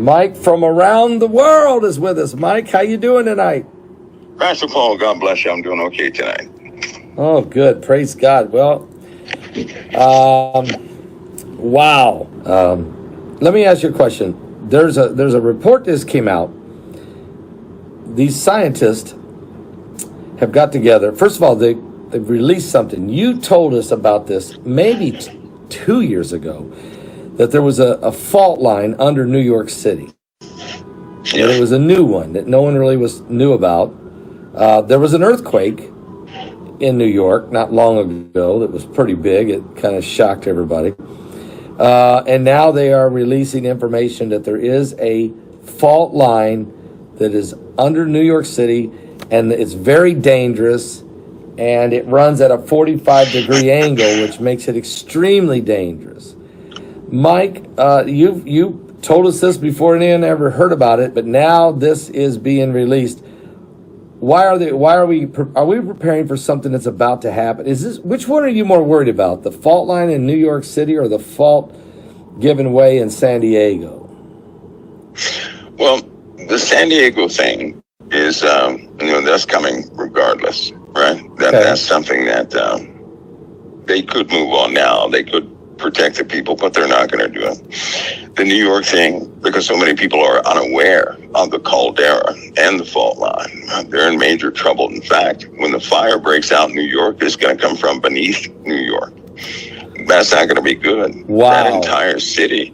Mike from around the world is with us. Mike, how you doing tonight? Pastor Paul, God bless you. I'm doing okay tonight. Oh, good. Praise God. Well, wow. Let me ask you a question. There's a report that came out. These scientists have got together. First of all, they've released something. You told us about this maybe 2 years ago, that there was a fault line under New York City. Yeah. It was a new one that no one really knew about. There was an earthquake in New York not long ago that was pretty big. It kind of shocked everybody. And now they are releasing information that there is a fault line that is under New York City, and it's very dangerous, and it runs at a 45-degree angle, which makes it extremely dangerous. Mike, you told us this before anyone ever heard about it, but now this is being released. Why are we preparing for something that's about to happen? Which one are you more worried about, the fault line in New York City or the fault giving way in San Diego? Well, the San Diego thing is, that's coming regardless, right? That's something that they could move on now. They could protect the people, but they're not going to do it. The New York thing, because so many people are unaware of the caldera and the fault line, they're in major trouble. In fact, when the fire breaks out in New York, it's going to come from beneath New York. That's not going to be good. Wow. That entire city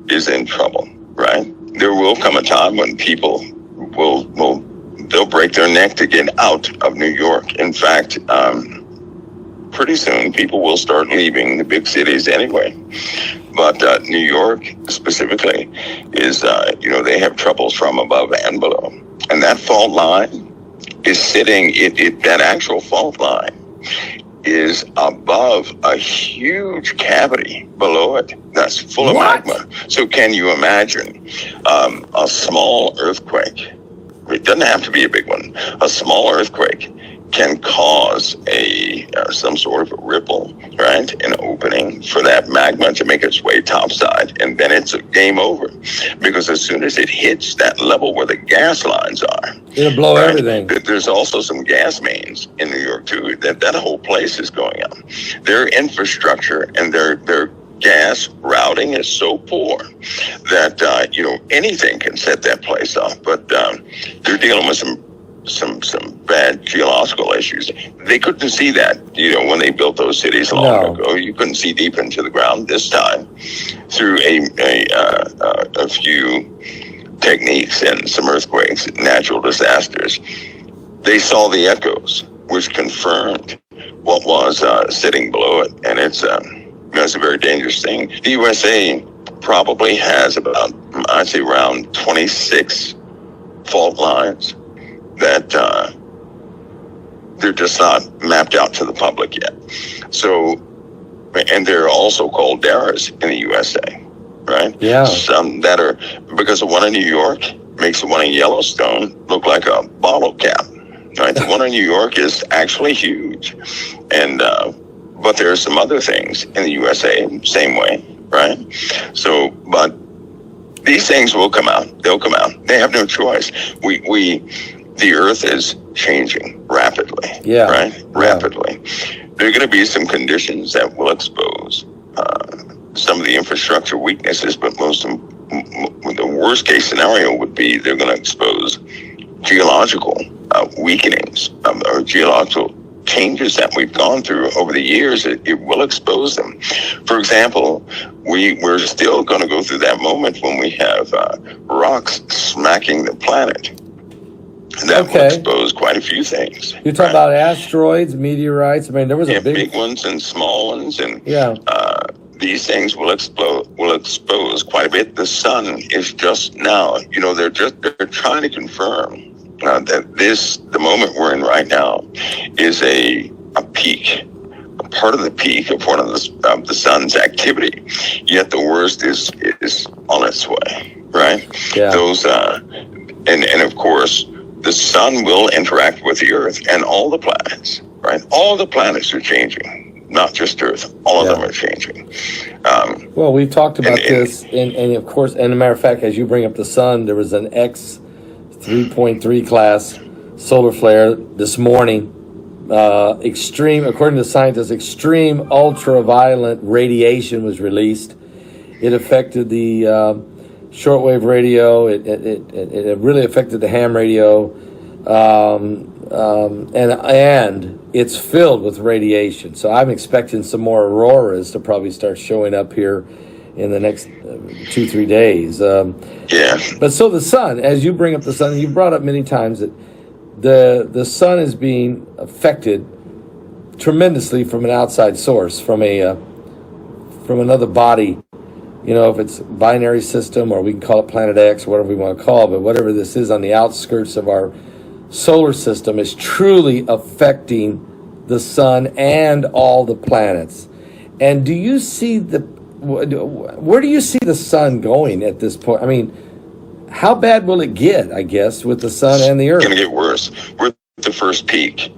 is in trouble, right? There will come a time when people they'll break their neck to get out of New York. In fact, pretty soon people will start leaving the big cities anyway. But New York specifically is, they have troubles from above and below. And that fault line is sitting, that actual fault line is above a huge cavity below it that's full of magma. So can you imagine a small earthquake? It doesn't have to be a big one. A small earthquake can cause some sort of a ripple, right? An opening for that magma to make its way topside, and then it's a game over. Because as soon as it hits that level where the gas lines are, it'll blow everything. There's also some gas mains in New York too. That whole place is going up. Their infrastructure and their gas routing is so poor that anything can set that place off. But they're dealing with some bad geological issues. They couldn't see that, when they built those cities long ago. You couldn't see deep into the ground. This time, through a few techniques and some earthquakes, natural disasters, they saw the echoes, which confirmed what was sitting below it. And it's a very dangerous thing. The USA probably has about, I'd say, around 26 fault lines that they're just not mapped out to the public yet. So, and there are also calderas in the USA, right? Yeah. Some that are, because the one in New York makes the one in Yellowstone look like a bottle cap, right? The one in New York is actually huge. And, but there are some other things in the USA, same way, right? So, but these things will come out. They'll come out. They have no choice. The earth is changing rapidly, right? Rapidly. There are going to be some conditions that will expose some of the infrastructure weaknesses, but the worst case scenario would be they're going to expose geological weakenings or geological changes that we've gone through over the years. It will expose them. For example, we're still going to go through that moment when we have rocks smacking the planet. That will expose quite a few things. You're talking about asteroids, meteorites. I mean, there was a big ones and small ones, and these things will expose quite a bit. The sun is just now. They're trying to confirm that the moment we're in right now is a peak, a part of the peak of one of the sun's activity. Yet the worst is on its way, right? Yeah. Those and of course, the sun will interact with the earth and all the planets, right? All the planets are changing. not just Earth. All of them are changing. Well, we've talked about this, and of course, and as a matter of fact, as you bring up the sun, there was an X 3.3 class solar flare this morning. Extreme, according to scientists, extreme ultraviolet radiation was released. It affected the shortwave radio. It really affected the ham radio, and it's filled with radiation. So I'm expecting some more auroras to probably start showing up here in the next 2-3 days. But so the sun, as you bring up the sun, you've brought up many times that the sun is being affected tremendously from an outside source, from another body. You know, if it's binary system, or we can call it Planet X, or whatever we want to call it, but whatever this is on the outskirts of our solar system is truly affecting the sun and all the planets. And do you see where do you see the sun going at this point? I mean, how bad will it get, I guess, with the sun and the Earth? It's going to get worse. We're at the first peak.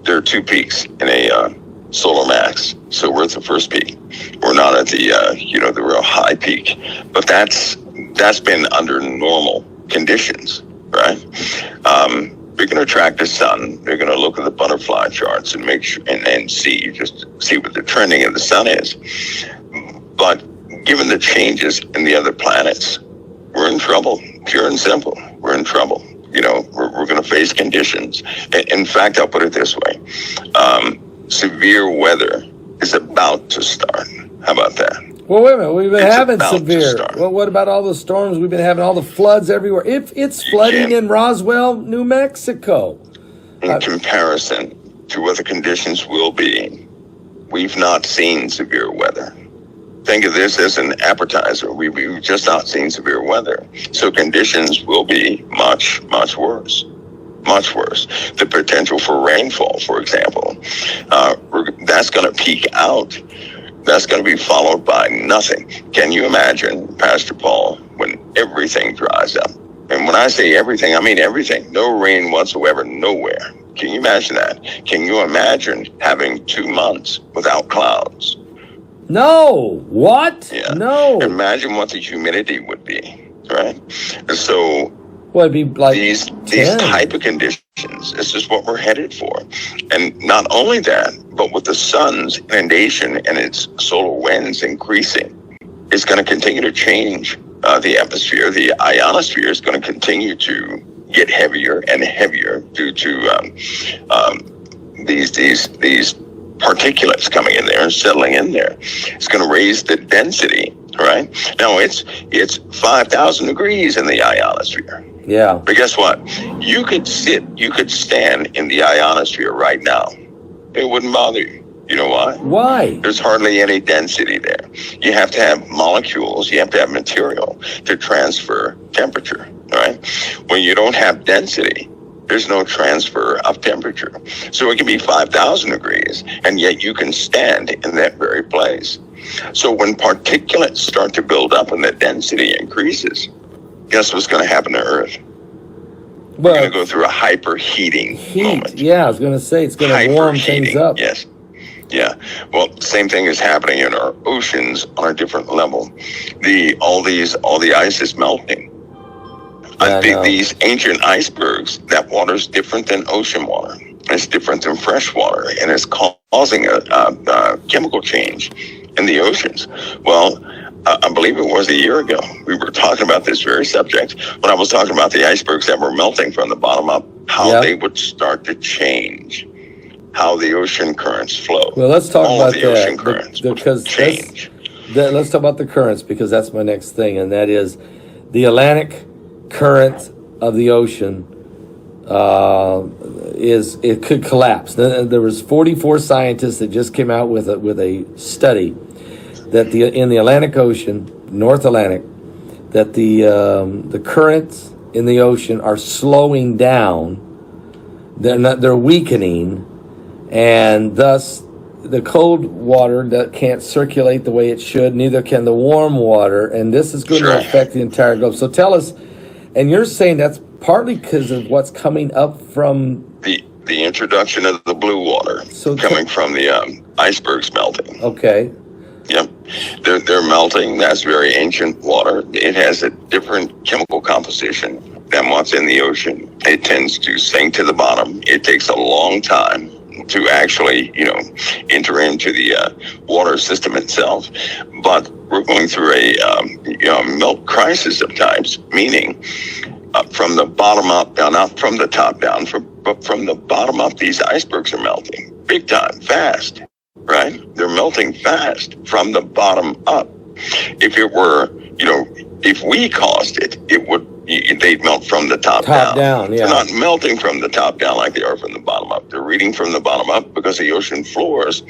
There are 2 peaks in a solar max. So we're at the first peak. We're not at the the real high peak. But that's been under normal conditions, right? They're going to track the sun. They're going to look at the butterfly charts and make sure and see what the trending of the sun is. But given the changes in the other planets, we're in trouble. Pure and simple, we're in trouble. You know, we're going to face conditions. In fact, I'll put it this way: severe weather is about to start. How about that? Well, wait a minute. We've been having severe. Well, what about all the storms we've been having? All the floods everywhere. If it's flooding in Roswell, New Mexico. In comparison to what the conditions will be, we've not seen severe weather. Think of this as an appetizer. We've just not seen severe weather. So conditions will be much, much worse. Much worse. The potential for rainfall, for example, that's going to peak out. That's going to be followed by nothing. Can you imagine, Pastor Paul, when everything dries up? And when I say everything, I mean everything. No rain whatsoever, nowhere. Can you imagine that? Can you imagine having 2 months without clouds? No. What? Yeah. No. Imagine what the humidity would be, right? So it'd be like these type of conditions, this is what we're headed for. And not only that, but with the sun's inundation and its solar winds increasing, it's going to continue to change the atmosphere. The ionosphere is going to continue to get heavier and heavier due to these particulates coming in there and settling in there. It's going to raise the density, right? Now it's 5,000 degrees in the ionosphere. Yeah. But guess what? You could stand in the ionosphere right now. It wouldn't bother you. You know why? Why? There's hardly any density there. You have to have molecules, you have to have material to transfer temperature, right? When you don't have density, there's no transfer of temperature. So it can be 5,000 degrees, and yet you can stand in that very place. So when particulates start to build up and the density increases, guess what's going to happen to Earth? We're going to go through a hyperheating moment. Yeah, I was going to say, it's going to warm things up. Yes. Yeah. Well, same thing is happening in our oceans on a different level. All the ice is melting. These ancient icebergs, that water is different than ocean water. It's different than fresh water, and it's causing a chemical change in the oceans. Well, I believe it was a year ago, we were talking about this very subject when I was talking about the icebergs that were melting from the bottom up, how they would start to change, how the ocean currents flow. Well, let's talk about the ocean currents change. Let's talk about the currents, because that's my next thing, and that is the Atlantic current of the ocean it could collapse. There was 44 scientists that just came out with a study that in the Atlantic Ocean, North Atlantic, that the currents in the ocean are slowing down. They're weakening, and thus the cold water that can't circulate the way it should, neither can the warm water, and this is going to affect the entire globe. So tell us, and you're saying that's partly because of what's coming up from the the introduction of the blue water coming from the icebergs melting. Okay. Yep, they're melting. That's very ancient water. It has a different chemical composition than what's in the ocean. It tends to sink to the bottom. It takes a long time to actually, enter into the water system itself. But we're going through a milk crisis of types, meaning from the bottom up, now not from the top down, but from the bottom up, these icebergs are melting big time, fast. Right? They're melting fast from the bottom up. If it were, if we caused it, they'd melt from the top down. Yeah. They're not melting from the top down like they are from the bottom up. They're reading from the bottom up because the ocean floors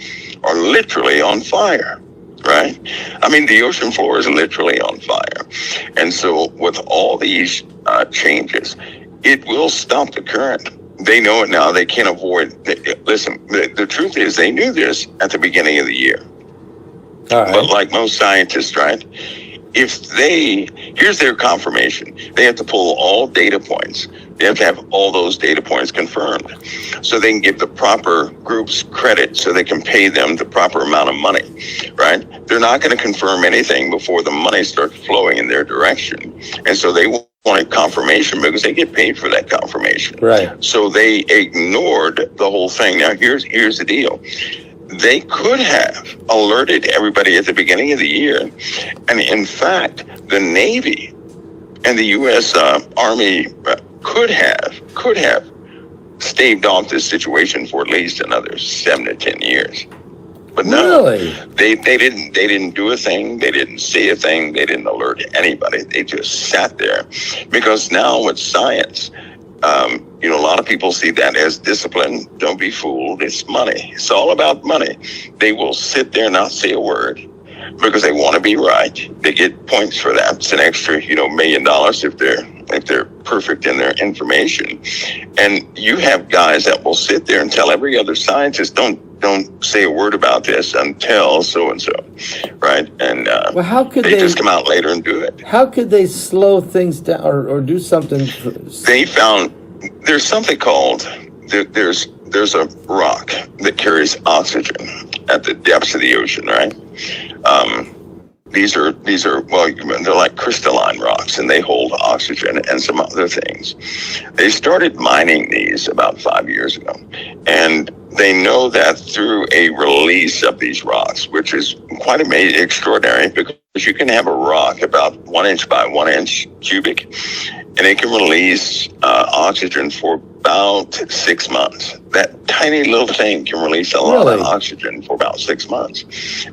are literally on fire. Right? I mean, the ocean floor is literally on fire. And so with all these changes, it will stop the current. They know it now. They can't avoid. Listen, the truth is they knew this at the beginning of the year. All right. But like most scientists, right? Here's their confirmation. They have to pull all data points. They have to have all those data points confirmed so they can give the proper groups credit so they can pay them the proper amount of money, right? They're not going to confirm anything before the money starts flowing in their direction. And so they wanted confirmation because they get paid for that confirmation. Right. So they ignored the whole thing. Now, here's the deal. They could have alerted everybody at the beginning of the year. And in fact, the Navy and the U.S. Army could have staved off this situation for at least another 7 to 10 years. But no, really? They didn't do a thing. They didn't say a thing. They didn't alert anybody. They just sat there. Because now with science, a lot of people see that as discipline. Don't be fooled. It's money. It's all about money. They will sit there and not say a word because they want to be right. They get points for that. It's an extra, $1 million if they're perfect in their information. And you have guys that will sit there and tell every other scientist, don't say a word about this until so-and-so, right? And well, how could they just come out later and do it? How could they slow things down or do something? They found there's something called, there's a rock that carries oxygen at the depths of the ocean, right? These are they're like crystalline rocks, and they hold oxygen and some other things. They started mining these about 5 years ago, and they know that through a release of these rocks, which is quite amazing, extraordinary, because you can have a rock about 1 inch by 1 inch cubic, and it can release oxygen for about 6 months. That tiny little thing can release a lot of oxygen for about 6 months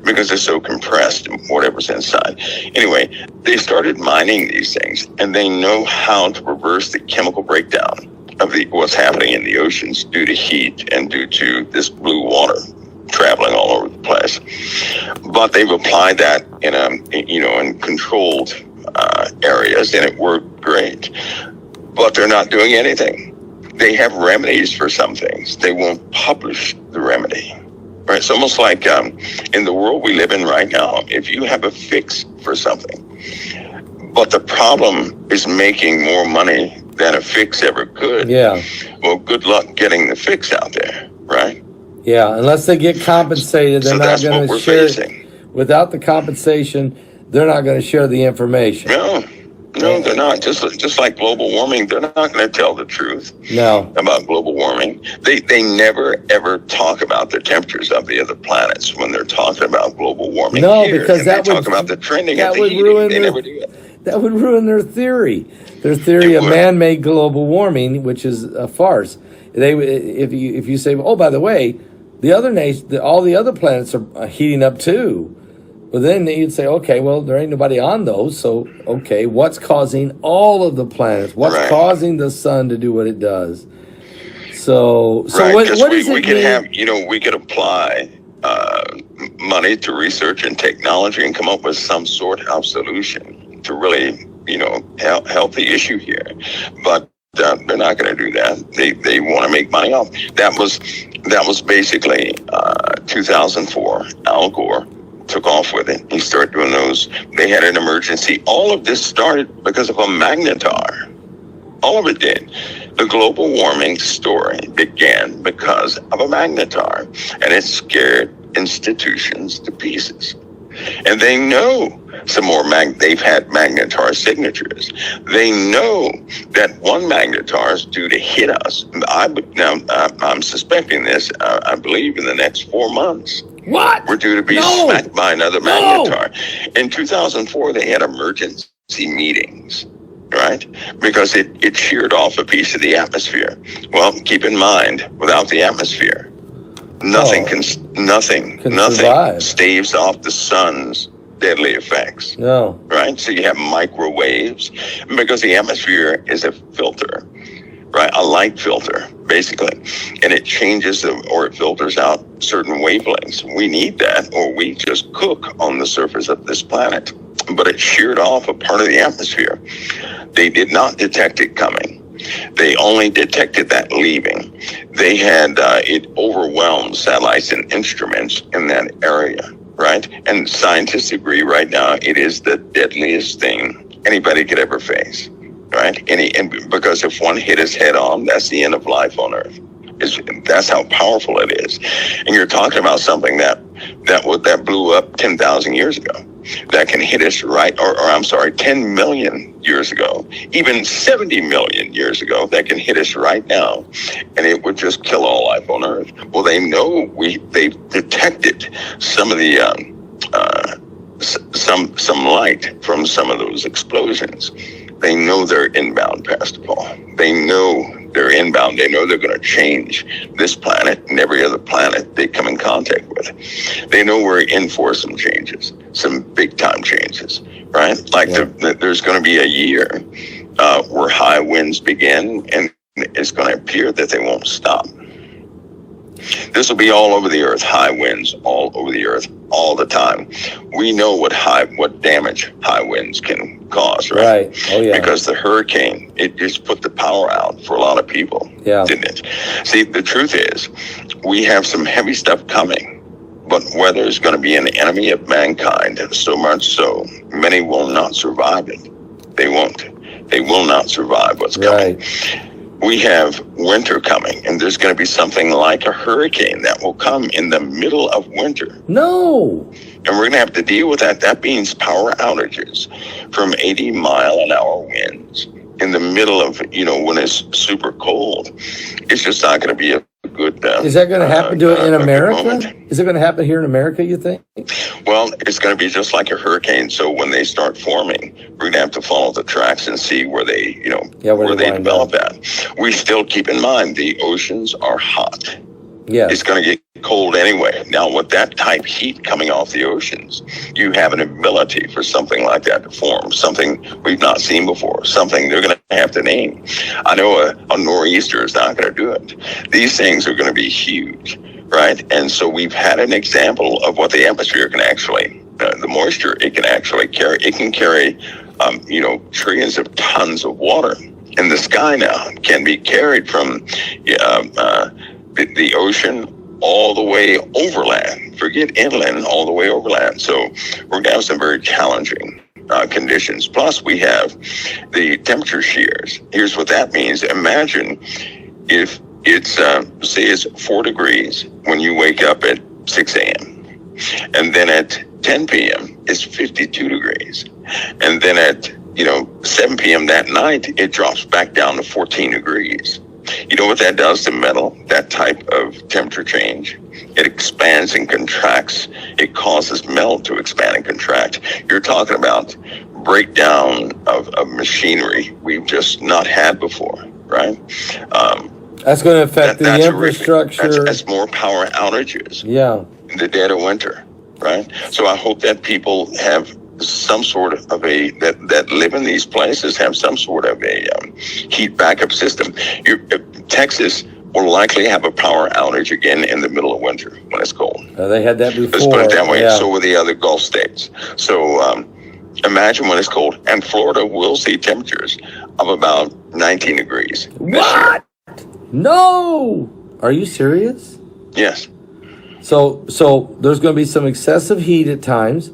because they're so compressed and whatever's inside. Anyway, they started mining these things, and they know how to reverse the chemical breakdown of what's happening in the oceans due to heat and due to this blue water traveling all over the place. But they've applied that in controlled areas, and it worked great. But they're not doing anything. They have remedies for some things. They won't publish the remedy. Right? It's almost like in the world we live in right now, if you have a fix for something, but the problem is making more money than a fix ever could. Yeah. Well, good luck getting the fix out there, right? Yeah, unless they get compensated, they're not going to share it. Without the compensation, they're not going to share the information. No, they're not. Just like global warming, they're not going to tell the truth about global warming. They never, ever talk about the temperatures of the other planets when they're talking about global warming. No, here. Because they talk about the trending of the heating. They never do it. That would ruin their theory. Their theory of man-made global warming, which is a farce. If you say, oh, by the way, all the other planets are heating up too. Well, then you'd say, okay, well, there ain't nobody on those. So, okay, what's causing all of the planets? What's causing the sun to do what it does? So what does it mean? We could apply money to research and technology and come up with some sort of solution to really, help the issue here. But they're not going to do that. They want to make money off. That was basically 2004. Al Gore took off with it. He started doing those. They had an emergency. All of this started because of a magnetar. All of it did. The global warming story began because of a magnetar, and it scared institutions to pieces. And they know some more they've had magnetar signatures. They know that one magnetar is due to hit us. I'm suspecting this. I believe in the next 4 months. What? We're due to be smacked by another magnetar. In 2004, they had emergency meetings, right? Because it sheared off a piece of the atmosphere. Well, keep in mind, without the atmosphere, nothing survive. staves off the sun's deadly effects. No. Right? So you have microwaves, because the atmosphere is a filter, right? A light filter, basically. And it changes or it filters out certain wavelengths. We need that, or we just cook on the surface of this planet. But it sheared off a part of the atmosphere. They did not detect it coming. They only detected that leaving. They had it overwhelmed satellites and instruments in that area, right? And scientists agree right now it is the deadliest thing anybody could ever face, right? And because if one hit us head on, that's the end of life on Earth. That's how powerful it is. And you're talking about something that blew up 10,000 years ago. That can hit us right, or I'm sorry, 10 million years ago, even 70 million years ago, that can hit us right now, and it would just kill all life on Earth. Well, they know they've detected some of the some light from some of those explosions. They know they're inbound, Pastor Paul. They know they're inbound. They know they're going to change this planet and every other planet they come in contact with. They know we're in for some changes, some big time changes, right? Like there's going to be a year where high winds begin, and it's going to appear that they won't stop. This will be all over the earth, high winds all over the earth all the time. We know what damage high winds can cause, right? Oh, yeah. Because the hurricane, it just put the power out for a lot of people, didn't it? See, the truth is, we have some heavy stuff coming, but weather is going to be an enemy of mankind, so much so, many will not survive it. They won't. They will not survive what's coming. We have winter coming, and there's going to be something like a hurricane that will come in the middle of winter. No. And we're going to have to deal with that. That means power outages from 80-mile-an-hour winds in the middle of, when it's super cold. It's just not going to be a good... Is that going to happen to it in America? Is it going to happen here in America, you think? Well, it's going to be just like a hurricane. So when they start forming, we're going to have to follow the tracks and see where they, where they develop at. We still keep in mind the oceans are hot. Yeah, it's going to get cold anyway. Now, with that type heat coming off the oceans, you have an ability for something like that to form, something we've not seen before, something they're going to have to name. I know a nor'easter is not going to do it. These things are going to be huge, right? And so we've had an example of what the atmosphere can actually, the moisture it can actually carry. It can carry, trillions of tons of water. And the sky now can be carried from the ocean all the way overland. Forget inland, all the way overland. So we're going to have some very challenging conditions. Plus, we have the temperature shears. Here's what that means. Imagine if it's, say it's 4 degrees when you wake up at 6 a.m. And then at 10 p.m., it's 52 degrees. And then at 7 p.m. that night, it drops back down to 14 degrees. You know what that does to metal, that type of temperature change? It expands and contracts. It causes metal to expand and contract. You're talking about breakdown of machinery we've just not had before, right? That's going to affect the infrastructure. That's more power outages. Yeah. In the dead of winter, right? So I hope that people have some sort of that live in these places have some sort of a heat backup system. Texas will likely have a power outage again in the middle of winter when it's cold. They had that before. Let's put it that way. Yeah. So will the other Gulf states. So imagine when it's cold. And Florida will see temperatures of about 19 degrees. What? No! Are you serious? Yes. So there's going to be some excessive heat at times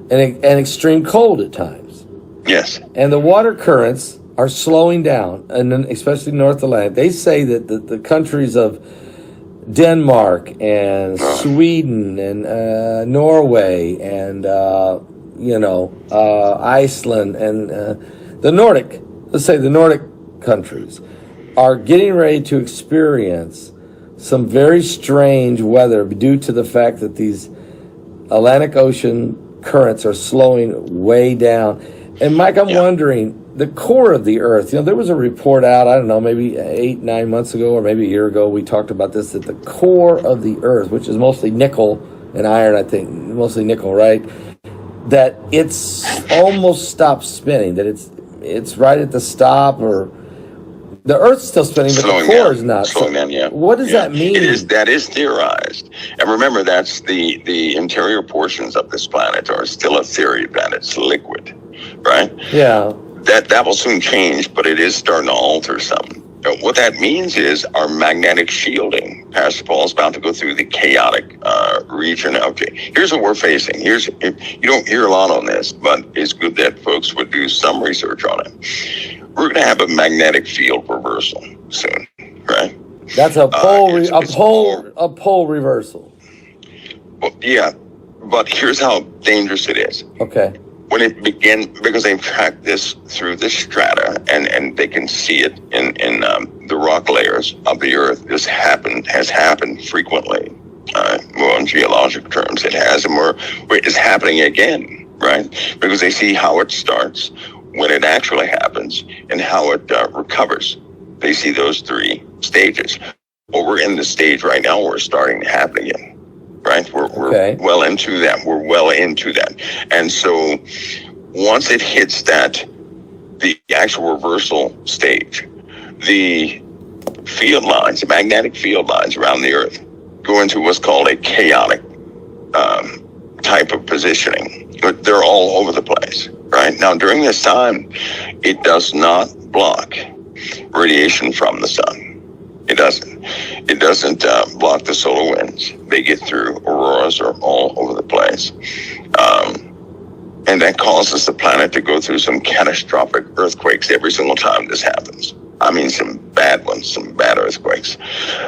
and extreme cold at times. Yes. And the water currents are slowing down, and then especially North Atlantic. They say that the countries of Denmark and Sweden and Norway and Iceland and the Nordic, let's say the Nordic countries, are getting ready to experience some very strange weather due to the fact that these Atlantic Ocean currents are slowing way down. And Mike, I'm wondering, the core of the Earth, there was a report out, I don't know, maybe 8-9 months ago or maybe a year ago, we talked about this, that the core of the Earth, which is mostly nickel and iron, I think, mostly nickel, right? That it's almost stopped spinning, that it's right at the stop, or the Earth's still spinning, but the core is not. Slowing down, yeah. What does that mean? That is theorized. And remember, that's the interior portions of this planet are still a theory that it's liquid, right? Yeah. That will soon change, but it is starting to alter some. What that means is our magnetic shielding. Pastor Paul is about to go through the chaotic region. Okay, here's what we're facing. You don't hear a lot on this, but it's good that folks would do some research on it. We're going to have a magnetic field reversal soon, right? That's a pole reversal. Well, yeah, but here's how dangerous it is. Okay. When it begins, because they've tracked this through the strata, and they can see it in the rock layers of the Earth. This has happened frequently. Well, in geologic terms, it has, and it's happening again, right? Because they see how it starts, when it actually happens, and how it recovers. They see those three stages. Well, we're in the stage right now where it's starting to happen again. Right, we're well into that. We're well into that, and so once it hits the actual reversal stage, the field lines, the magnetic field lines around the Earth, go into what's called a chaotic type of positioning. They're all over the place. Right now, during this time, it does not block radiation from the sun. It doesn't. It doesn't block the solar winds. They get through. Auroras are all over the place. And that causes the planet to go through some catastrophic earthquakes every single time this happens. I mean, some bad ones, some bad earthquakes.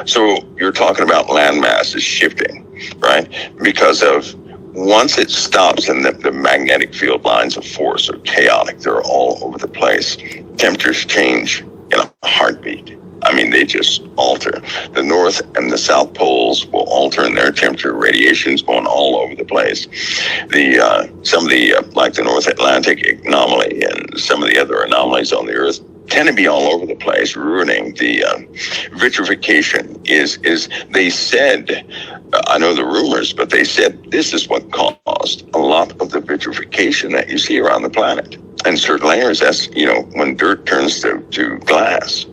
So you're talking about land masses shifting, right? Because of once it stops and the magnetic field lines of force are chaotic, they're all over the place. Temperatures change in a heartbeat. I mean, they just alter. The North and the South poles will alter in their temperature. Radiation's going all over the place. Some of the, like the North Atlantic anomaly and some of the other anomalies on the Earth tend to be all over the place, ruining the vitrification. They said, I know the rumors, but they said this is what caused a lot of the vitrification that you see around the planet. And certain layers, that's, when dirt turns to glass.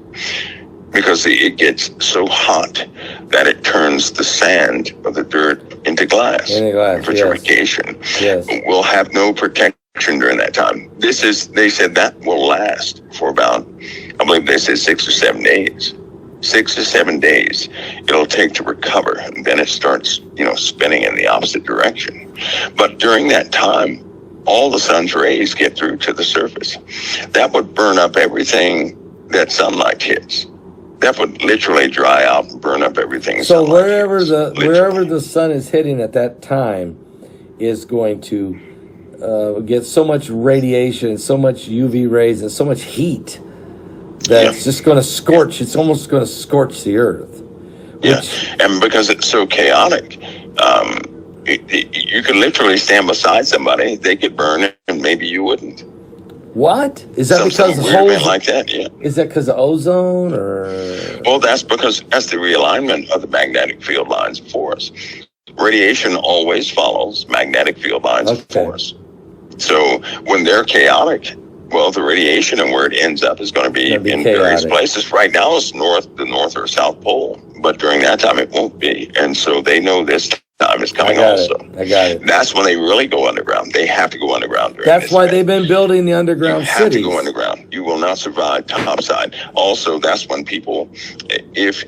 Because it gets so hot that it turns the sand of the dirt into glass. Vitrification. Yes. We'll have no protection during that time. They said that will last for about, I believe they said 6 or 7 days. 6 or 7 days it'll take to recover, and then it starts, spinning in the opposite direction. But during that time, all the sun's rays get through to the surface. That would burn up everything that sunlight hits. That would literally dry out and burn up everything. So wherever the sun is hitting at that time is going to get so much radiation, so much UV rays, and so much heat that it's just going to scorch. It's almost going to scorch the Earth. And because it's so chaotic, you could literally stand beside somebody, they could burn, and maybe you wouldn't. What? Is that because holes like that? Yeah. Is that because of ozone, or? Well, that's because that's the realignment of the magnetic field lines of force. Radiation always follows magnetic field lines of force. So when they're chaotic, well, the radiation and where it ends up is going to be in various places. Right now, it's the North or South Pole, but during that time, it won't be. And so they know this time is coming also. I got it. That's when they really go underground. They have to go underground. That's why they've been building the underground cities. You have to go underground. You will not survive topside. Also, that's when people, if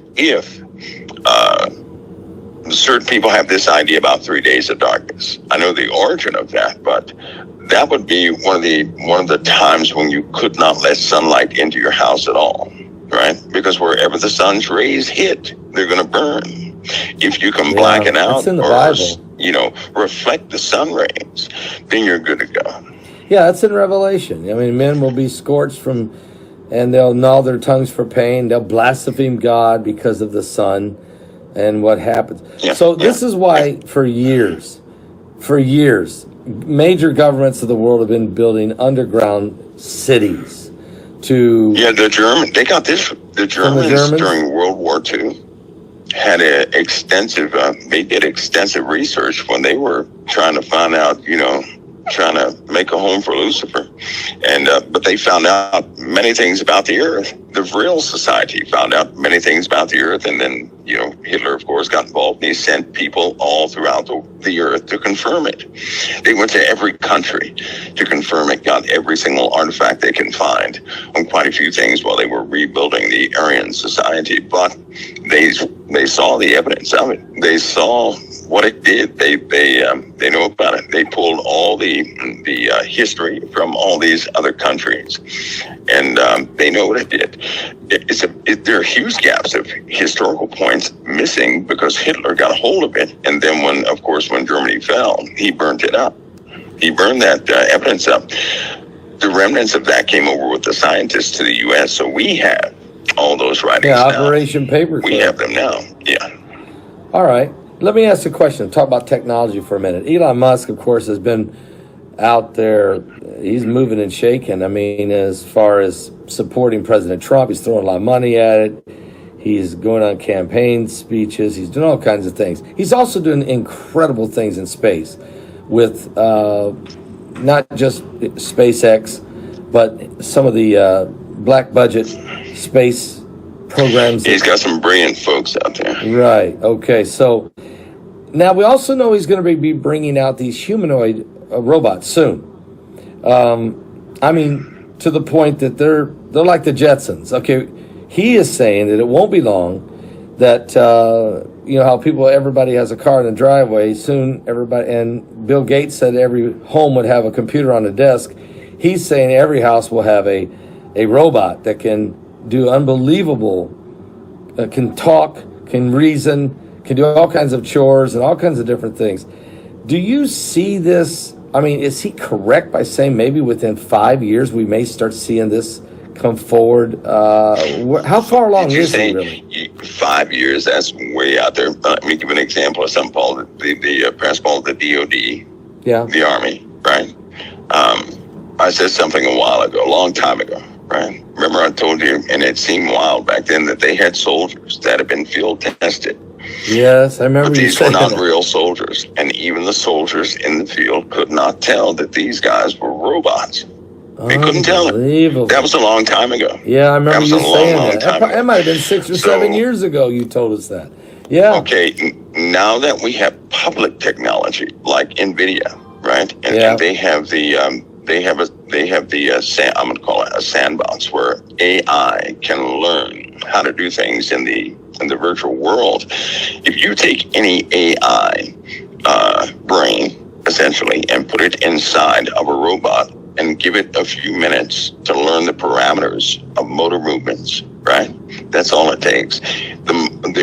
certain people have this idea about 3 days of darkness. I know the origin of that, but that would be one of the times when you could not let sunlight into your house at all, right? Because wherever the sun's rays hit, they're going to burn. If you can blacken out in the or Bible. reflect the sun rays, then you're good to go. Yeah, that's in Revelation. I mean, men will be scorched and they'll gnaw their tongues for pain. They'll blaspheme God because of the sun and what happens. Yeah, So this is why for years, major governments of the world have been building underground cities to... Yeah, they got this. The Germans during World War II had they did extensive research when they were trying to find out, trying to make a home for Lucifer. And but they found out many things about the earth. The real society found out many things about the earth, and then Hitler, of course, got involved, and he sent people all throughout the earth to confirm it. They went to every country to confirm it, got every single artifact they can find on quite a few things while they were rebuilding the Aryan society. But they saw the evidence of it. They saw what it did. They know about it. They pulled all the history from all these other countries, and they know what it did. There are huge gaps of historical points missing because Hitler got a hold of it, and then when Germany fell, he burned it up. He burned that evidence up. The remnants of that came over with the scientists to the U.S., so we have all those writings now. Operation Paperclip. We have them now, yeah. All right. Let me ask a question. Talk about technology for a minute. Elon Musk, of course, has been out there. He's moving and shaking. I mean, as far as supporting President Trump, he's throwing a lot of money at it. He's going on campaign speeches. He's doing all kinds of things. He's also doing incredible things in space with not just SpaceX, but some of the black budget space programs. He's got some brilliant folks out there. Right. Okay. So now we also know he's going to be bringing out these humanoid robots soon. I mean, to the point that they're like the Jetsons. Okay. He is saying that it won't be long that, how everybody has a car in the driveway. Soon everybody, and Bill Gates said every home would have a computer on the desk. He's saying every house will have a robot that can do unbelievable, can talk, can reason, can do all kinds of chores and all kinds of different things. Do you see this? I mean, is he correct by saying maybe within 5 years we may start seeing this come forward? How far along is he really? 5 years, that's way out there. Let me give an example of something called the press called the DOD, the Army, right? I said something a while ago, a long time ago, right? Remember I told you, and it seemed wild back then, that they had soldiers that had been field tested. Yes, I remember. But these were not real soldiers, and even the soldiers in the field could not tell that these guys were robots. They couldn't tell it. That was a long time ago. Yeah, I remember you saying that. That might have been 6 or 7 years ago you told us that. Yeah. Okay, now that we have public technology like NVIDIA, right? And they have I'm going to call it a sandbox where AI can learn how to do things in the virtual world. If you take any AI brain, essentially, and put it inside of a robot and give it a few minutes to learn the parameters of motor movements, right? That's all it takes.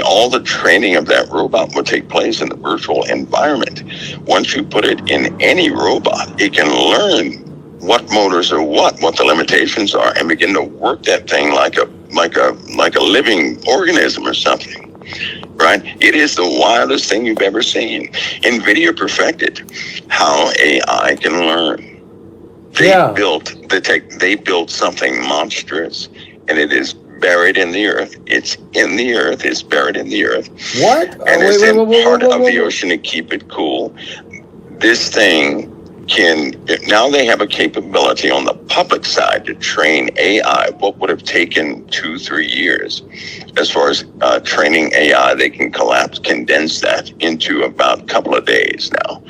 All the training of that robot will take place in the virtual environment. Once you put it in any robot, it can learn what motors are what the limitations are, and begin to work that thing like a living organism or something, right? It is the wildest thing you've ever seen. NVIDIA perfected how AI can learn. They built something monstrous, and it is buried in the earth. It's in the earth. It's buried in the earth. What? And it's in part of the ocean to keep it cool. This thing now they have a capability on the public side to train AI. What would have taken 2-3 years as far as training AI, they can condense that into about a couple of days now.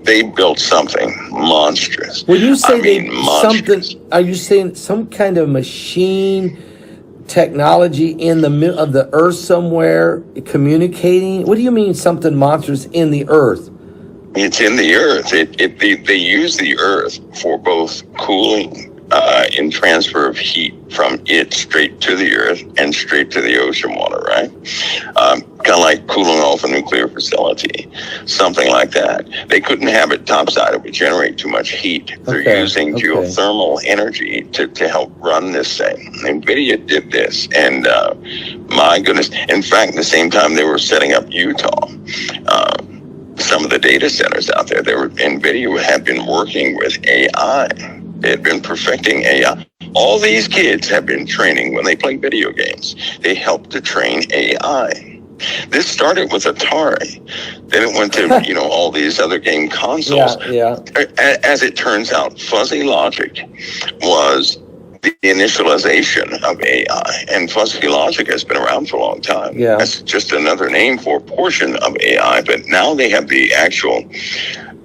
They built something monstrous. When you say something, are you saying some kind of machine technology in the middle of the earth somewhere communicating? What do you mean something monstrous in the earth? It's in the earth. They use the earth for both cooling and transfer of heat from it straight to the earth and straight to the ocean water, right? Kind of like cooling off a nuclear facility, something like that. They couldn't have it topside. It would generate too much heat. They're using geothermal energy to help run this thing. NVIDIA did this, and my goodness. In fact, the same time they were setting up Utah, some of the data centers out there, NVIDIA had been working with AI. They had been perfecting AI. All these kids have been training when they play video games. They helped to train AI. This started with Atari. Then it went to, all these other game consoles. Yeah. As it turns out, fuzzy logic was the initialization of AI. And fuzzy logic has been around for a long time. Yeah. That's just another name for a portion of AI. But now they have the actual,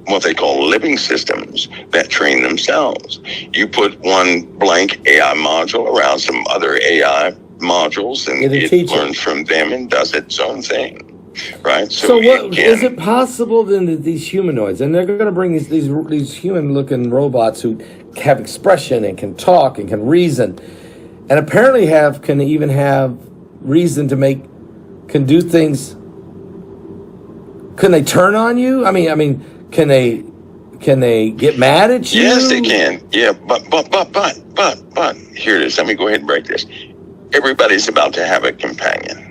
what they call living systems that train themselves. You put one blank AI module around some other AI modules, and it learns from them and does its own thing. Right. So what is it possible then that these humanoids, and they're going to bring these human-looking robots who have expression and can talk and can reason, and apparently can even have reason to can do things? Can they turn on you? I mean, can they get mad at you? Yes, they can. Yeah, but here it is. Let me go ahead and break this. Everybody's about to have a companion.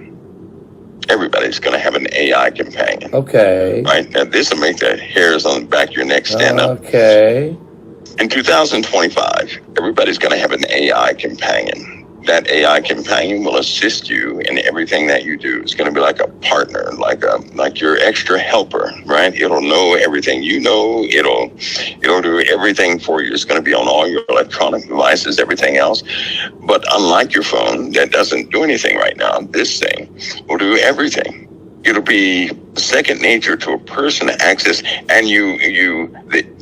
Everybody's going to have an AI companion. Okay. Right? Now, this will make the hairs on the back of your neck stand up. Okay. In 2025, everybody's going to have an AI companion. That AI companion will assist you in everything that you do. It's going to be like a partner, like your extra helper, right? It'll know everything you know. It'll do everything for you. It's going to be on all your electronic devices, everything else. But unlike your phone, that doesn't do anything right now, this thing will do everything. It'll be second nature to a person to access, and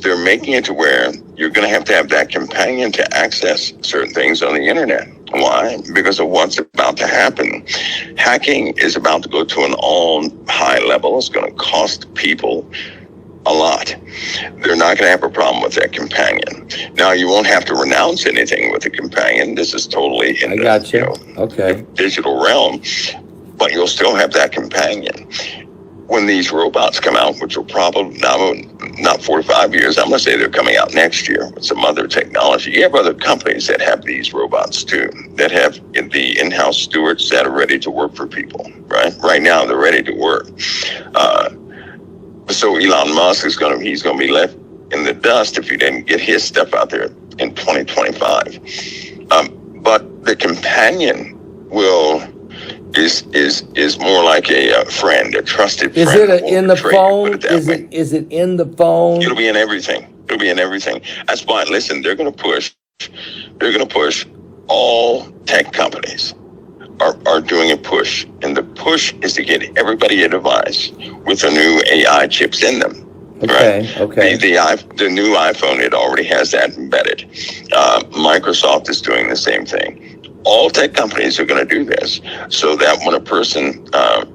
they're making it to where you're going to have that companion to access certain things on the internet. Why? Because of what's about to happen. Hacking is about to go to an all-high level. It's going to cost people a lot. They're not going to have a problem with that companion. Now, you won't have to renounce anything with the companion. This is totally in the digital realm, but you'll still have that companion. When these robots come out, which will probably not 4 to 5 years, I'm going to say they're coming out next year with some other technology. You have other companies that have these robots too, that have the in-house stewards that are ready to work for people, right? Right now, they're ready to work. So Elon Musk he's going to be left in the dust if he didn't get his stuff out there in 2025. But the companion is more like a friend, a trusted friend. Is it in the phone? Is it in the phone? It'll be in everything. It'll be in everything. That's why, listen, they're going to push all tech companies are doing a push. And the push is to get everybody a device with the new AI chips in them. Okay, right? okay. The new iPhone, it already has that embedded. Microsoft is doing the same thing. All tech companies are going to do this so that when a person,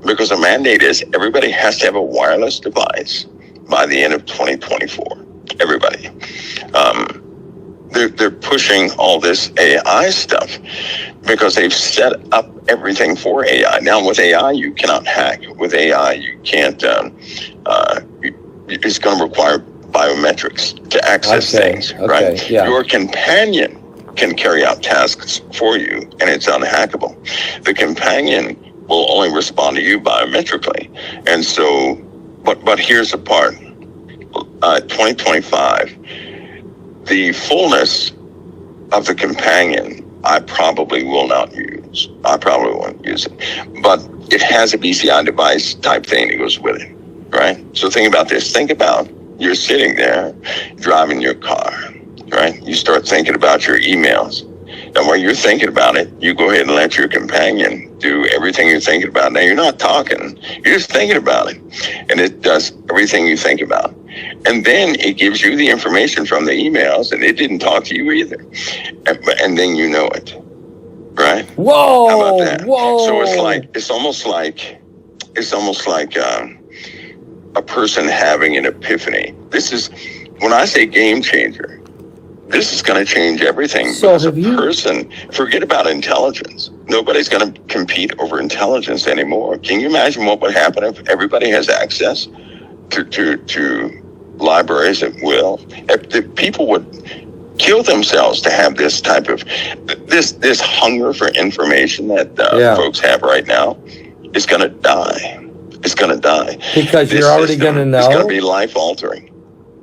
because the mandate is everybody has to have a wireless device by the end of 2024. Everybody. They're pushing all this AI stuff because they've set up everything for AI. Now with AI, you cannot hack. With AI, you can't, it's going to require biometrics to access things, right? Yeah. Your companion can carry out tasks for you, and it's unhackable. The companion will only respond to you biometrically. And so, but here's the part. 2025, the fullness of the companion, I probably will not use. I probably won't use it. But it has a BCI device type thing that goes with it, right? So think about this. Think about you're sitting there driving your car, right? You start thinking about your emails. And while you're thinking about it, you go ahead and let your companion do everything you're thinking about. Now, you're not talking. You're just thinking about it. And it does everything you think about. And then it gives you the information from the emails, and it didn't talk to you either. And then you know it, right? Whoa! How about that? Whoa! So it's almost like a person having an epiphany. This is, when I say game changer, this is going to change everything. So because a person, forget about intelligence. Nobody's going to compete over intelligence anymore. Can you imagine what would happen if everybody has access to libraries at will? If the people would kill themselves to have this type of this hunger for information that folks have right now is going to die. It's going to die because you're already going to know. It's going to be life altering.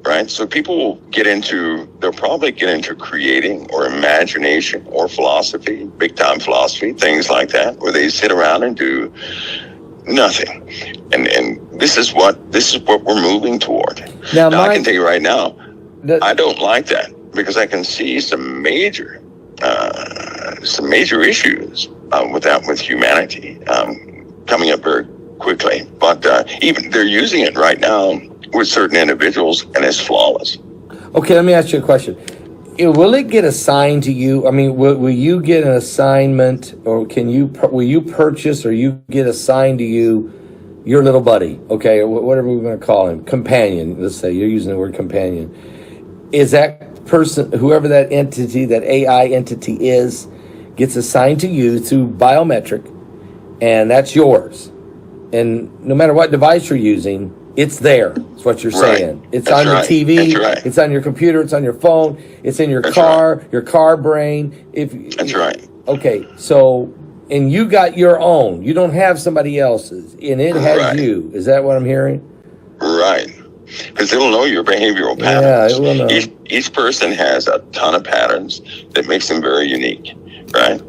Right, so people will they'll probably get into creating or imagination or philosophy, big time philosophy, things like that, where they sit around and do nothing. And this is what we're moving toward. Now I can tell you right now, I don't like that, because I can see some major issues with humanity coming up very quickly. But even they're using it right now with certain individuals, and it's flawless. Okay, let me ask you a question. Will it get assigned to you? I mean, will you get an assignment, or will you purchase, or you get assigned to you your little buddy, okay, or whatever we're going to call him, companion, let's say, you're using the word companion. Is that person, whoever that entity, that AI entity is, gets assigned to you through biometric, and that's yours. And no matter what device you're using, it's there. That's what you're saying. It's That's on your TV. Right. It's on your computer. It's on your phone. It's in your car. Your car brain. That's right. Okay. So, and you got your own. You don't have somebody else's, and it has you. Is that what I'm hearing? Right. Because it'll know your behavioral patterns. Yeah, it will know. Each person has a ton of patterns that makes them very unique. Right.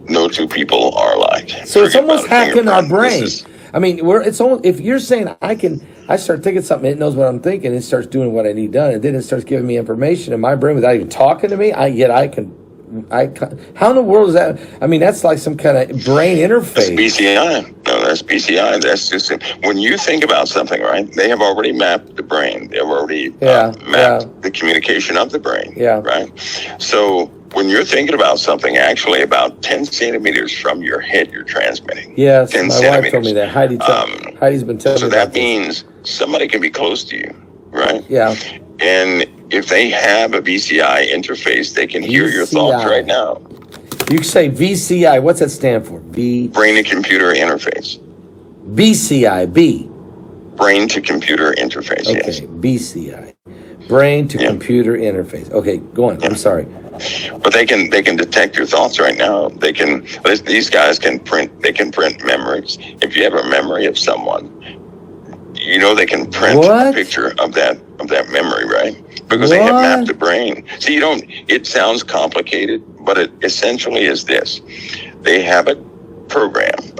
No two people are alike. So it's almost hacking our brain. I mean, it's almost, if you're saying I start thinking something, it knows what I'm thinking, it starts doing what I need done, and then it starts giving me information in my brain without even talking to me. How in the world is that? I mean, that's like some kind of brain interface. That's BCI. No, that's BCI. That's just, when you think about something, right? They have already mapped the brain. They've already mapped the communication of the brain. Yeah. Right. So when you're thinking about something, actually about 10 centimeters from your head, you're transmitting. Yes, my wife told me that. Heidi's been telling me so that means somebody can be close to you, right? Yeah. And if they have a BCI interface, they can hear your thoughts right now. You say VCI. What's that stand for? Brain to computer interface. BCI. B. Brain to computer interface. Okay. Yes. BCI. Brain to computer interface. Okay, go on. I'm sorry. But they can detect your thoughts right now. These guys can print memories. If you have a memory of someone, they can print a picture of that memory, right? Because they have mapped the brain. So it sounds complicated, but it essentially is this. They have a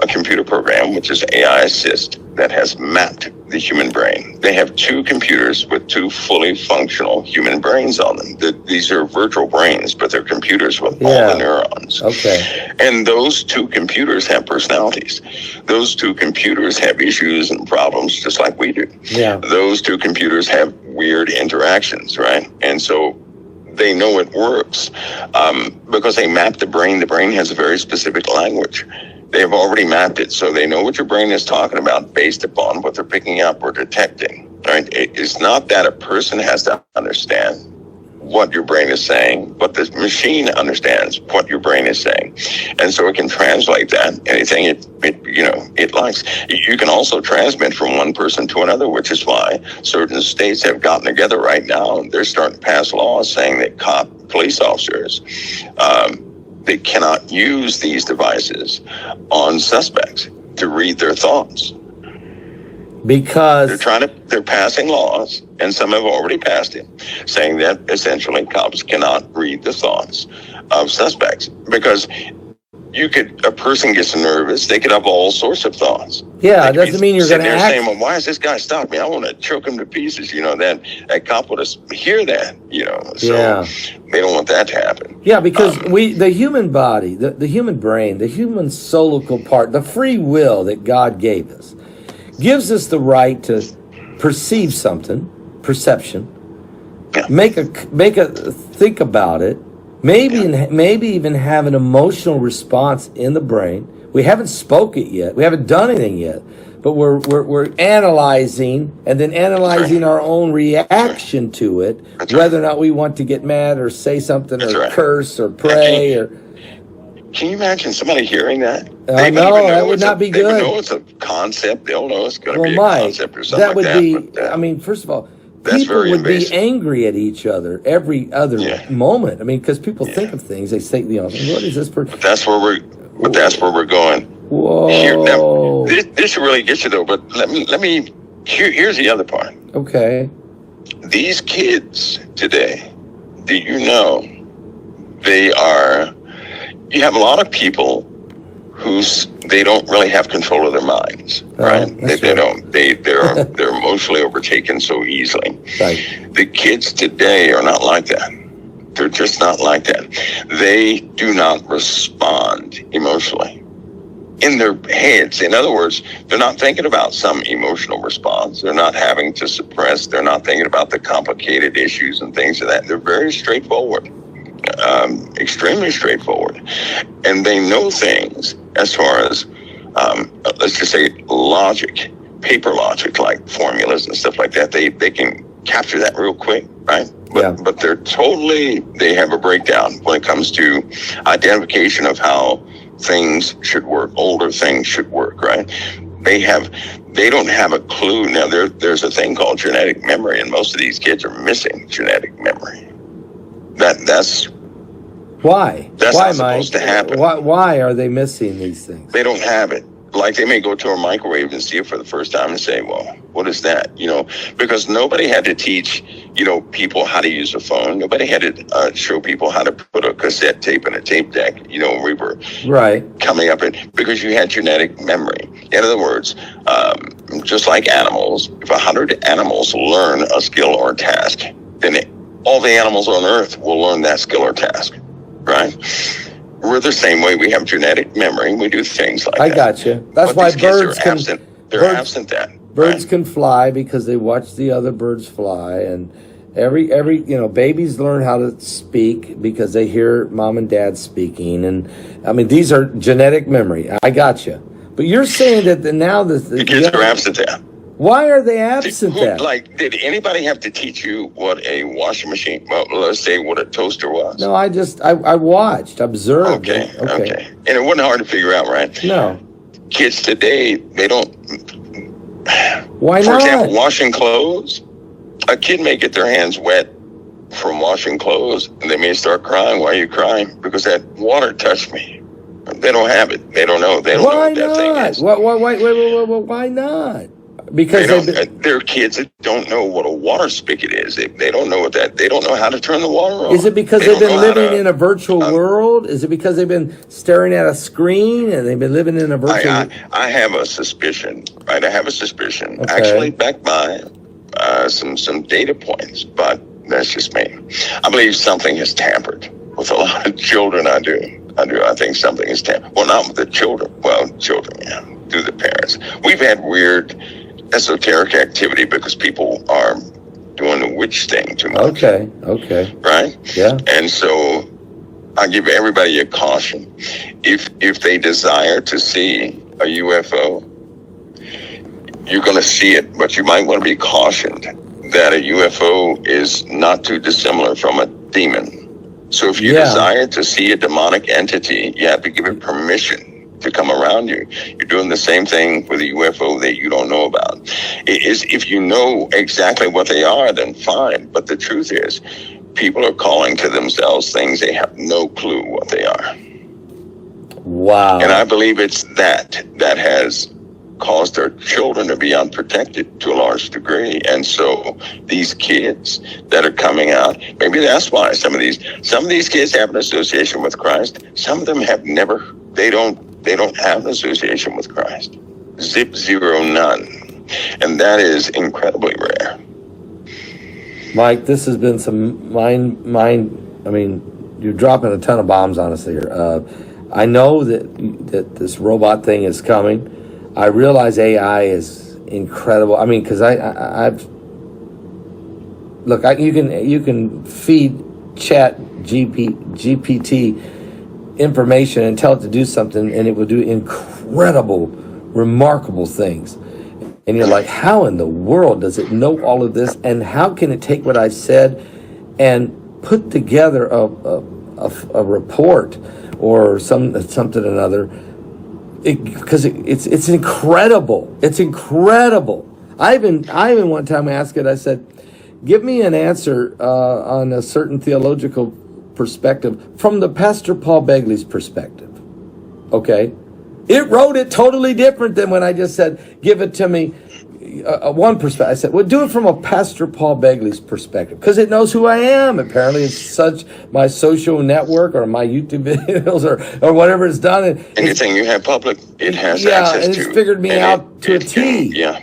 computer program, which is AI Assist, that has mapped the human brain. They have two computers with two fully functional human brains on them. These are virtual brains, but they're computers with all the neurons. Okay. And those two computers have personalities. Those two computers have issues and problems just like we do. Yeah. Those two computers have weird interactions, right? And so they know it works because they map the brain. The brain has a very specific language. They have already mapped it, so they know what your brain is talking about based upon what they're picking up or detecting. Right? It's not that a person has to understand what your brain is saying, but the machine understands what your brain is saying, and so it can translate that anything it likes. You can also transmit from one person to another, which is why certain states have gotten together right now. They're starting to pass laws saying that police officers. They cannot use these devices on suspects to read their thoughts. Because they're passing laws, and some have already passed it, saying that essentially cops cannot read the thoughts of suspects. Because a person gets nervous, they could have all sorts of thoughts. Yeah, it doesn't mean you're going to act. Saying, well, why is this guy stopping me? I want to choke him to pieces. That cop would hear that. So they don't want that to happen. Yeah, because the human body, the human brain, the human solical part, the free will that God gave us, gives us the right to perceive something, perception, make a think about it. Maybe even have an emotional response in the brain. We haven't spoke it yet. We haven't done anything yet. but we're analyzing and then analyzing our own reaction to it, whether or not we want to get mad or say something or curse or pray or. Can you imagine somebody hearing that? I know, that would not be good. They would know it's a concept. They'll know it's going to be a concept or something that would like be, I mean, first of all, that's people would invasive. be angry at each other every other moment. I mean, because people think of things, they say, what is this person? But that's where we're going. Whoa. Now, this really gets you though, but here's the other part. Okay. These kids today, do you know, you have a lot of people they don't really have control of their minds, right? They don't. They're emotionally overtaken so easily. Right. The kids today are not like that. They're just not like that. They do not respond emotionally in their heads. In other words, they're not thinking about some emotional response. They're not having to suppress. They're not thinking about the complicated issues and things of that. They're very straightforward. Extremely straightforward, and they know things as far as let's just say logic, paper logic, like formulas and stuff like that. They can capture that real quick, right? But they have a breakdown when it comes to identification of how things should work, older things should work, right? They don't have a clue. Now there's a thing called genetic memory, and most of these kids are missing genetic memory. That's why? That's why, not supposed to happen. Why are they missing these things? They don't have it. Like they may go to a microwave and see it for the first time and say, well, what is that? Because nobody had to teach, people how to use a phone. Nobody had to show people how to put a cassette tape in a tape deck. We were coming up because you had genetic memory. In other words, just like animals, if 100 animals learn a skill or task, then all the animals on Earth will learn that skill or task, right? We're the same way. We have genetic memory. We do things like that. I got you. That's why birds can. They're absent that. Birds can fly because they watch the other birds fly, and every babies learn how to speak because they hear mom and dad speaking, and I mean these are genetic memory. I got you. But you're saying that the kids are absent that. Why are they absent then? Like, did anybody have to teach you what a washing machine, well, let's say what a toaster was? No, I watched, observed. Okay. And it wasn't hard to figure out, right? No. Kids today, they don't. Why not? For example, washing clothes. A kid may get their hands wet from washing clothes, and they may start crying. Why are you crying? Because that water touched me. They don't have it. They don't know. They don't know what that thing is. Why not? Because they're kids that don't know what a water spigot is. They don't know they don't know how to turn the water on. Is it because they've been living in a virtual world? Is it because they've been staring at a screen and they've been living in a virtual? I have a suspicion, right? Okay. Actually backed by some data points, but that's just me. I believe something has tampered with a lot of children. I do. I think something has tampered. Well, not with the children. Well, children, yeah, through the parents. We've had weird esoteric activity because people are doing the witch thing too much. Okay. Right? Yeah. And so I give everybody a caution. If they desire to see a UFO, you're going to see it, but you might want to be cautioned that a UFO is not too dissimilar from a demon. So if you desire to see a demonic entity, you have to give it permission to come around you. You're doing the same thing with a UFO that you don't know about. If you know exactly what they are, then fine. But the truth is, people are calling to themselves things they have no clue what they are. Wow. And I believe it's that has caused our children to be unprotected to a large degree. And so these kids that are coming out, maybe that's why some of these kids have an association with Christ. Some of them have never, they don't have an association with Christ. Zip, zero, none. And that is incredibly rare. Mike, this has been some I mean, you're dropping a ton of bombs on us here. I know that this robot thing is coming. I realize AI is incredible. I mean, because you can feed Chat GPT information and tell it to do something, and it will do incredible, remarkable things. And you're like, how in the world does it know all of this? And how can it take what I said and put together a report or something or another? Because it's incredible. It's incredible. I even one time asked it, I said, give me an answer on a certain theological perspective from the Pastor Paul Begley's perspective. Okay? It wrote it totally different than when I just said, give it to me one perspective. I said, well, do it from a Pastor Paul Begley's perspective, because it knows who I am. Apparently, it's such my social network or my YouTube videos or whatever it's done. And anything you have public, it has access to. Yeah, and it's figured me out to a T. Yeah.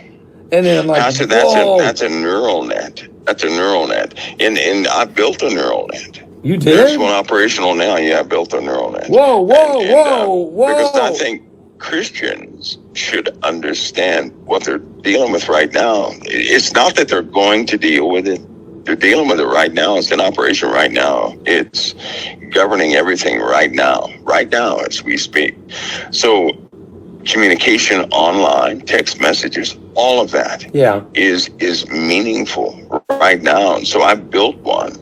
And then I'm like, that's a neural net. That's a neural net. And I built a neural net. You did? There's one operational now. Yeah, I built a neural net. Whoa. Because I think Christians should understand what they're dealing with right now. It's not that they're going to deal with it. They're dealing with it right now. It's in operation right now. It's governing everything right now as we speak. So communication online, text messages, all of that is meaningful right now. And so I built one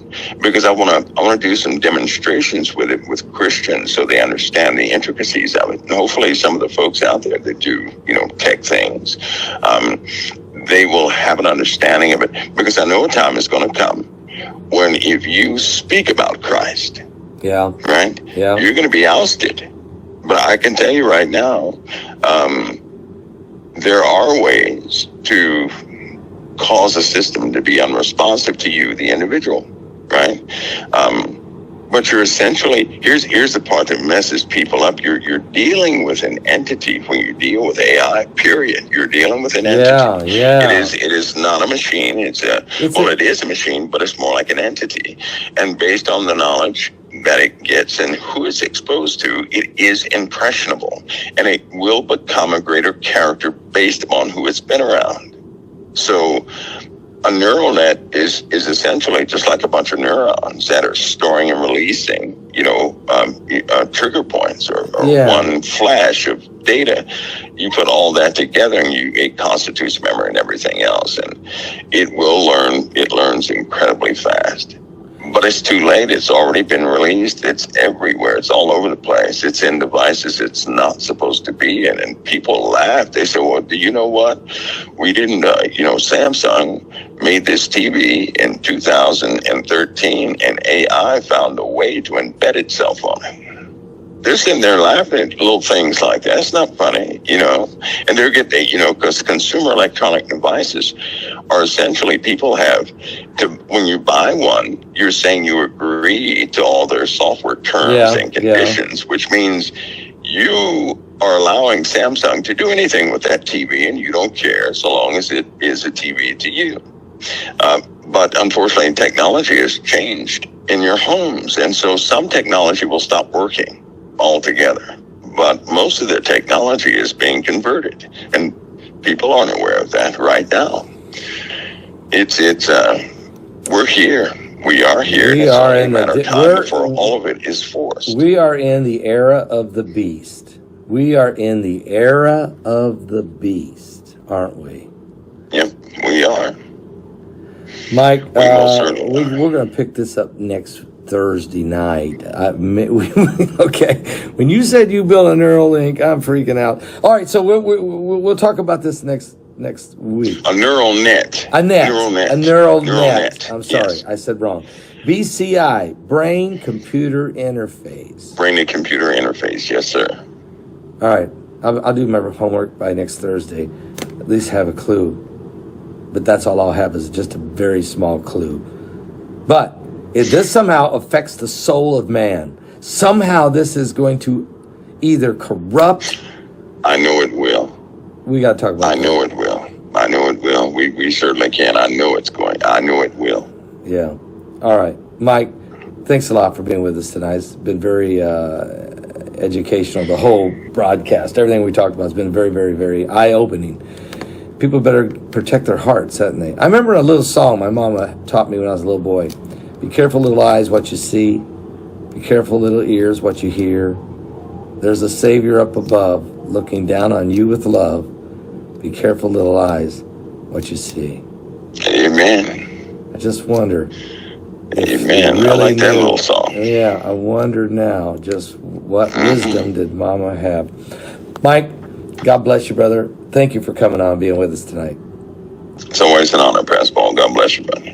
because I want to do some demonstrations with it with Christians so they understand the intricacies of it. And hopefully some of the folks out there that do, tech things, they will have an understanding of it, because I know a time is going to come when if you speak about Christ, you're going to be ousted. But I can tell you right now, there are ways to cause a system to be unresponsive to you, the individual, right? But you're essentially, here's the part that messes people up. You're dealing with an entity when you deal with AI, period. You're dealing with an entity. It is not a machine. It is a machine, but it's more like an entity. And based on the knowledge that it gets and who it's exposed to, it is impressionable, and it will become a greater character based upon who it's been around. So a neural net is essentially just like a bunch of neurons that are storing and releasing, trigger points or one flash of data. You put all that together and it constitutes memory and everything else, and it will learn. It learns incredibly fast. But it's too late. It's already been released. It's everywhere. It's all over the place. It's in devices it's not supposed to be in. And people laugh. They say, well, do you know what? We didn't, Samsung made this TV in 2013 and AI found a way to embed itself on it. They're sitting there laughing at little things like that. It's not funny, and they're because consumer electronic devices are essentially, people have to, when you buy one, you're saying you agree to all their software terms and conditions, which means you are allowing Samsung to do anything with that TV and you don't care so long as it is a TV to you. But unfortunately, technology has changed in your homes. And so some technology will stop working altogether, but most of the technology is being converted, and people aren't aware of that right now. We're here. We are here. We are in the time before all of it is forced. We are in the era of the beast. We are in the era of the beast, aren't we? Yep, we are. Mike, we're going to pick this up next Thursday night. Okay. When you said you built a neural link, I'm freaking out. All right, so we'll talk about this next week. A neural net. A neural net. I'm sorry, yes. I said wrong. BCI, brain computer interface. Brain to computer interface, yes, sir. All right, I'll do my homework by next Thursday. At least have a clue. But that's all I'll have, is just a very small clue. But if this somehow affects the soul of man, somehow this is going to either corrupt. I know it will. We got to talk about I know it will. I know it will. We certainly can. I know it's going. I know it will. Yeah. All right. Mike, thanks a lot for being with us tonight. It's been very educational, the whole broadcast. Everything we talked about has been very, very, very eye-opening. People better protect their hearts, haven't they? I remember a little song my mama taught me when I was a little boy. Be careful, little eyes, what you see. Be careful, little ears, what you hear. There's a Savior up above, looking down on you with love. Be careful, little eyes, what you see. Amen. I just wonder. Amen. I like that little song. Yeah, I wonder now just what wisdom did Mama have. Mike, God bless you, brother. Thank you for coming on and being with us tonight. It's always an honor, Pastor Paul. God bless you, brother.